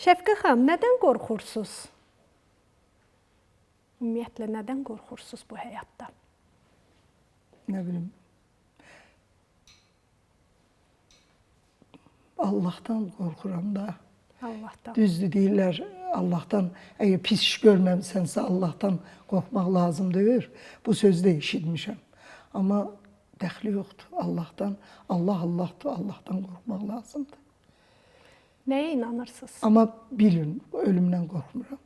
Şəfqə xanım, nədən qorxursunuz? Ümumiyyətlə, nədən qorxursunuz bu həyatda? Nə bilim, Allahdan qorxuram da. Allahdan. Düzdür deyirlər, Allahdan, əgər pis iş görməmisənsə, Allahdan qorxmaq lazım deyir. Bu sözü də eşitmişəm. Amma dəxli yoxdur. Allahdan, Allah Allahdır, Allahdan qorxmaq lazımdır. Nəyə inanırsınız? Amma bilin, ölümdən qorxmuram.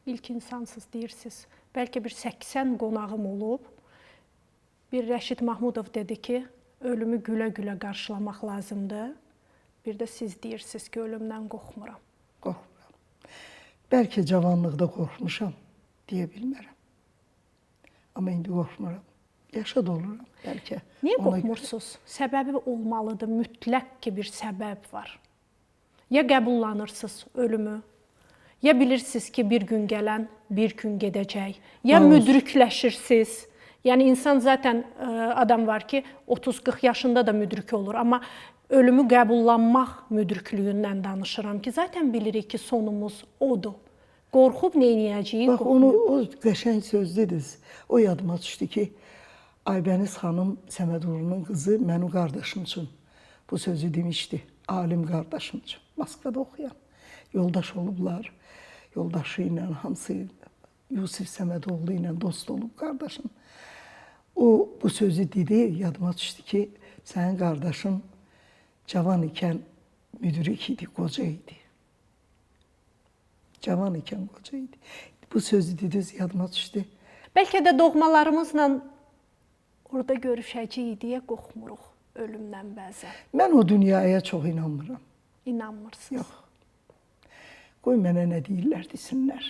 İlk insansız deyirsiniz. Bəlkə bir 80 qonağım olub. Bir Rəşid Mahmudov dedi ki, ölümü gülə-gülə qarşılamaq lazımdır. Bir də siz deyirsiniz ki, ölümdən qorxmuram. Qorxmuram. Bəlkə cavanlıqda qorxmuşam, deyə bilmərəm. Amma indi qorxmuram. Yaşa da oluram bəlkə. Niyə qorxmursunuz? Səbəbi olmalıdır, mütləq ki bir səbəb var. Ya qəbullanırsınız ölümü, ya bilirsiniz ki bir gün gələn, bir gün gedəcək. Ya müdrikləşirsiniz. Yəni insan zaten adam var ki 30-40 yaşında da müdrik olur. Amma ölümü qəbullanmaq müdrikliyindən danışıram ki, zaten bilirik ki sonumuz odur. Qorxub neyniyəcəyik? Bax, o qəşəng söz dediniz. O yadıma düşdü ki, Aybəniz xanım Səmədurunun qızı mənim qardaşım üçün bu sözü demişdi. Alim qardaşım üçün. Moskvada oxuyan. Yoldaş olublar. Yoldaşı ilə, hamısı Yusif Səmədoğlu ilə dost olub qardaşım. O bu sözü dedi, yadıma düşdü ki, sənin qardaşın cavan ikən müdrik idi, qoca idi. Cavan ikən qoca idi. Bu sözü dediniz, yadıma düşdü. Bəlkə də doğmalarımızla orada görüşəcəyik deyə qorxmuruq ölümdən bəzən. Mən o dünyaya çox inanmıram. İnanmırsınız. Yox. Qoy mənə nə deyirlər, desinlər.